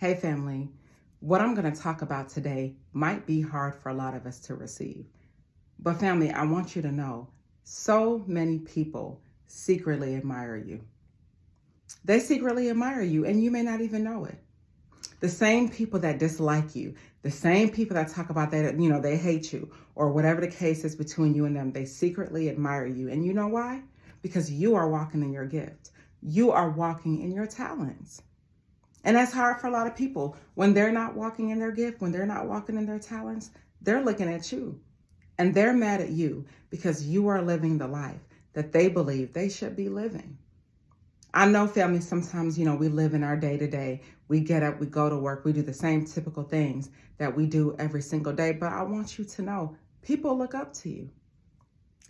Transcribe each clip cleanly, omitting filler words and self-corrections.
Hey family, what I'm going to talk about today might be hard for a lot of us to receive. But family, I want you to know so many people secretly admire you. They secretly admire you and you may not even know it. The same people that dislike you, the same people that talk about that, they hate you or whatever the case is between you and them, they secretly admire you. And you know why? Because you are walking in your gift. You are walking in your talents. And that's hard for a lot of people. When they're not walking in their gift, when they're not walking in their talents, they're looking at you and they're mad at you because you are living the life that they believe they should be living. I know, family, sometimes, we live in our day-to-day. We get up, we go to work, we do the same typical things that we do every single day. But I want you to know, people look up to you.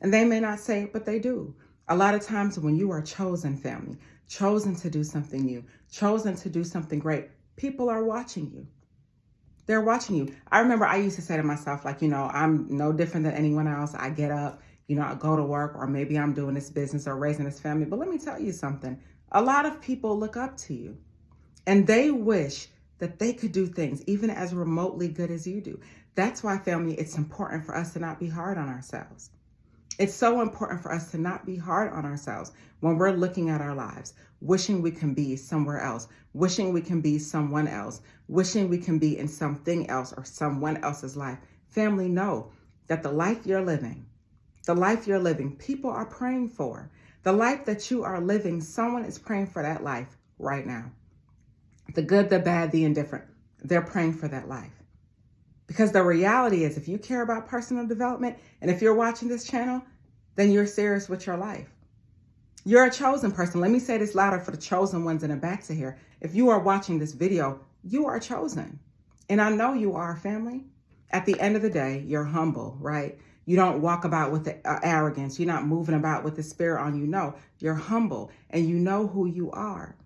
And they may not say it, but they do. A lot of times when you are chosen, family, chosen to do something new, chosen to do something great, people are watching you. They're watching you. I remember I used to say to myself, I'm no different than anyone else. I get up, I go to work, or maybe I'm doing this business or raising this family. But let me tell you something. A lot of people look up to you and they wish that they could do things even as remotely good as you do. That's why, family, it's important for us to not be hard on ourselves. It's so important for us to not be hard on ourselves when we're looking at our lives, wishing we can be somewhere else, wishing we can be someone else, wishing we can be in something else or someone else's life. Family, know that the life you're living, people are praying for. The life that you are living, someone is praying for that life right now. The good, the bad, the indifferent, they're praying for that life. Because the reality is, if you care about personal development and if you're watching this channel, then you're serious with your life. You're a chosen person. Let me say this louder for the chosen ones in the back to hear. If you are watching this video, you are chosen. And I know you are, family. At the end of the day, you're humble, right? You don't walk about with the arrogance. You're not moving about with the spirit on you. No, you're humble and you know who you are.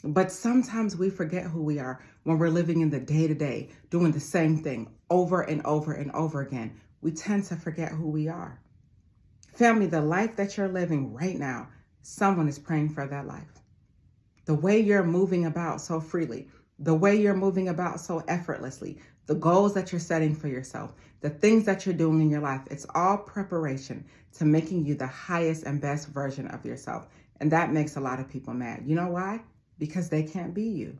But sometimes we forget who we are when we're living in the day-to-day, doing the same thing over and over and over again. We tend to forget who we are. Family, the life that you're living right now, someone is praying for that life. The way you're moving about so freely, the way you're moving about so effortlessly, the goals that you're setting for yourself, the things that you're doing in your life, it's all preparation to making you the highest and best version of yourself. And that makes a lot of people mad. You know why? Because they can't be you.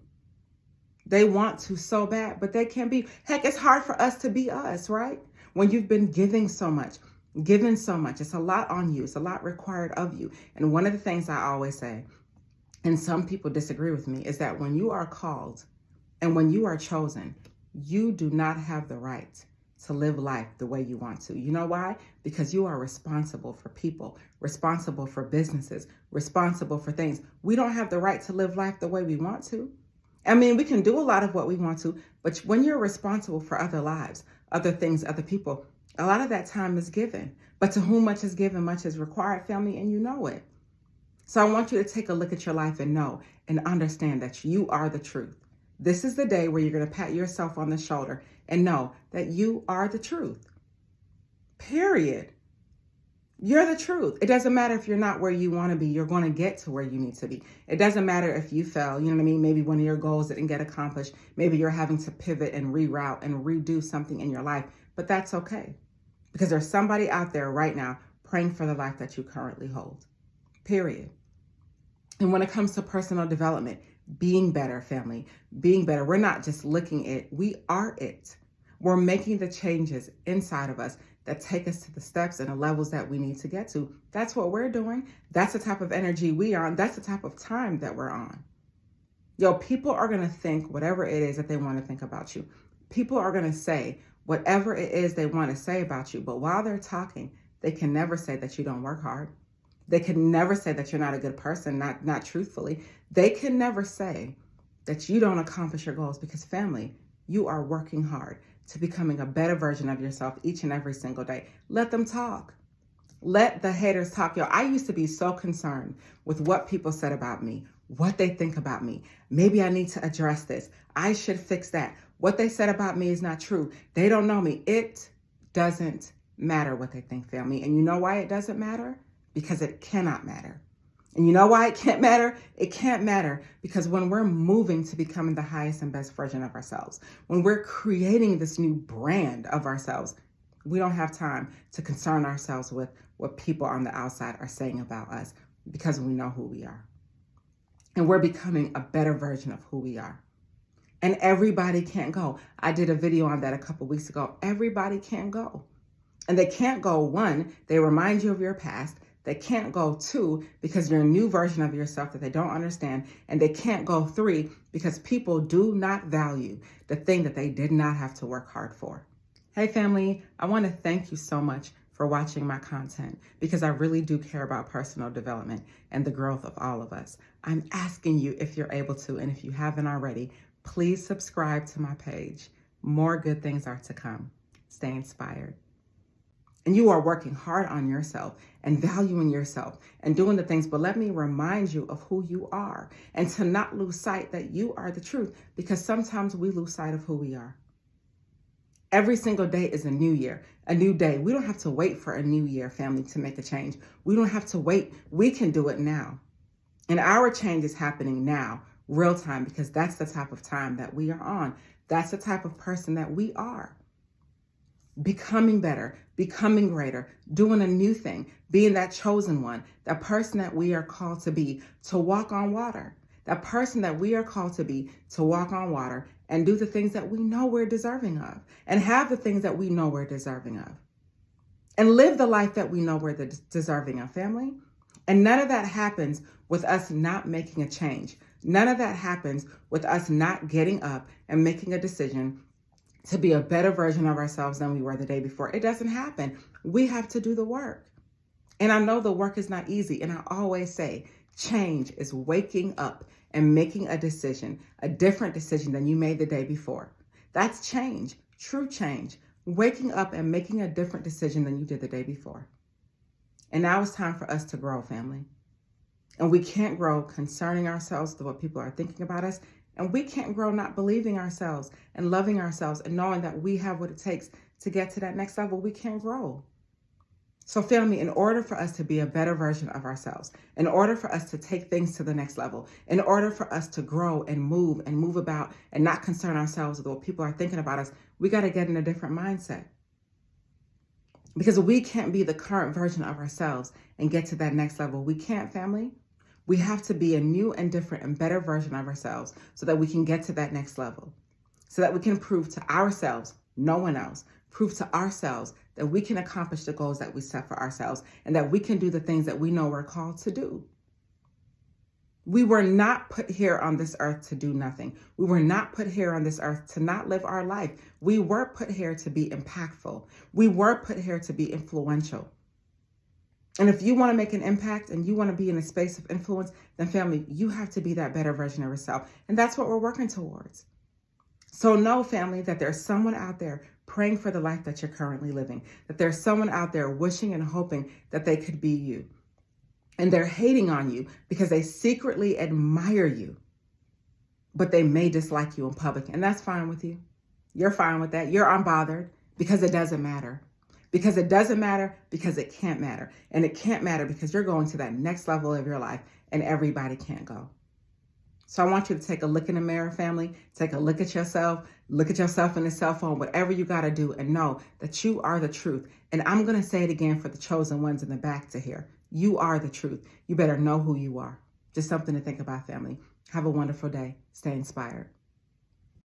They want to so bad, but they can't be. Heck, it's hard for us to be us, right? When you've been giving so much, it's a lot on you. It's a lot required of you. And one of the things I always say, and some people disagree with me, is that when you are called and when you are chosen, you do not have the right to live life the way you want to. You know why? Because you are responsible for people, responsible for businesses, responsible for things. We don't have the right to live life the way we want to. I mean, we can do a lot of what we want to, but when you're responsible for other lives, other things, other people, a lot of that time is given. But to whom much is given, much is required, family, and you know it. So I want you to take a look at your life and know and understand that you are the truth. This is the day where you're going to pat yourself on the shoulder and know that you are the truth. Period. You're the truth. It doesn't matter if you're not where you want to be. You're going to get to where you need to be. It doesn't matter if you fell. You know what I mean? Maybe one of your goals didn't get accomplished. Maybe you're having to pivot and reroute and redo something in your life. But that's okay. Because there's somebody out there right now praying for the life that you currently hold. Period. And when it comes to personal development, being better, family, being better, we're not just looking it, we are it. We're making the changes inside of us that take us to the steps and the levels that we need to get to. That's what we're doing. That's the type of energy we are on. That's the type of time that we're on. People are going to think whatever it is that they want to think about you. People are going to say whatever it is they want to say about you. But while they're talking, they can never say that you don't work hard. They can never say that you're not a good person, not truthfully. They can never say that you don't accomplish your goals because, family, you are working hard to becoming a better version of yourself each and every single day. Let them talk. Let the haters talk. I used to be so concerned with what people said about me, what they think about me. Maybe I need to address this. I should fix that. What they said about me is not true. They don't know me. It doesn't matter what they think, family. And you know why it doesn't matter? Because it cannot matter. And you know why it can't matter? It can't matter because when we're moving to becoming the highest and best version of ourselves, when we're creating this new brand of ourselves, we don't have time to concern ourselves with what people on the outside are saying about us because we know who we are. And we're becoming a better version of who we are. And everybody can't go. I did a video on that a couple weeks ago. Everybody can't go. And they can't go, one, they remind you of your past. They can't go, two, because you're a new version of yourself that they don't understand. And they can't go, three, because people do not value the thing that they did not have to work hard for. Hey family, I want to thank you so much for watching my content because I really do care about personal development and the growth of all of us. I'm asking you if you're able to, and if you haven't already, please subscribe to my page. More good things are to come. Stay inspired. And you are working hard on yourself and valuing yourself and doing the things, but let me remind you of who you are and to not lose sight that you are the truth, because sometimes we lose sight of who we are. Every single day is a new year, a new day. We don't have to wait for a new year, family, to make a change. We don't have to wait. We can do it now. And our change is happening now, real time, because that's the type of time that we are on. That's the type of person that we are. Becoming better, becoming greater, doing a new thing, being that chosen one, that person that we are called to be, to walk on water, that person that we are called to be, to walk on water and do the things that we know we're deserving of and have the things that we know we're deserving of and live the life that we know we're deserving of, family. And none of that happens with us not making a change. None of that happens with us not getting up and making a decision to be a better version of ourselves than we were the day before. It doesn't happen. We have to do the work. And I know the work is not easy. And I always say, change is waking up and making a decision, a different decision than you made the day before. That's change, true change. Waking up and making a different decision than you did the day before. And now it's time for us to grow, family. And we can't grow concerning ourselves with what people are thinking about us. And we can't grow not believing ourselves and loving ourselves and knowing that we have what it takes to get to that next level. We can't grow. So family, in order for us to be a better version of ourselves, in order for us to take things to the next level, in order for us to grow and move about and not concern ourselves with what people are thinking about us, we got to get in a different mindset. Because we can't be the current version of ourselves and get to that next level. We can't, family. We have to be a new and different and better version of ourselves so that we can get to that next level, so that we can prove to ourselves, no one else, prove to ourselves that we can accomplish the goals that we set for ourselves and that we can do the things that we know we're called to do. We were not put here on this earth to do nothing. We were not put here on this earth to not live our life. We were put here to be impactful. We were put here to be influential. And if you want to make an impact and you want to be in a space of influence, then family, you have to be that better version of yourself. And that's what we're working towards. So know, family, that there's someone out there praying for the life that you're currently living, that there's someone out there wishing and hoping that they could be you. And they're hating on you because they secretly admire you, but they may dislike you in public. And that's fine with you. You're fine with that. You're unbothered because it doesn't matter. Because it doesn't matter, because it can't matter. And it can't matter because you're going to that next level of your life and everybody can't go. So I want you to take a look in the mirror, family. Take a look at yourself in the cell phone, whatever you got to do, and know that you are the truth. And I'm going to say it again for the chosen ones in the back to hear. You are the truth. You better know who you are. Just something to think about, family. Have a wonderful day. Stay inspired.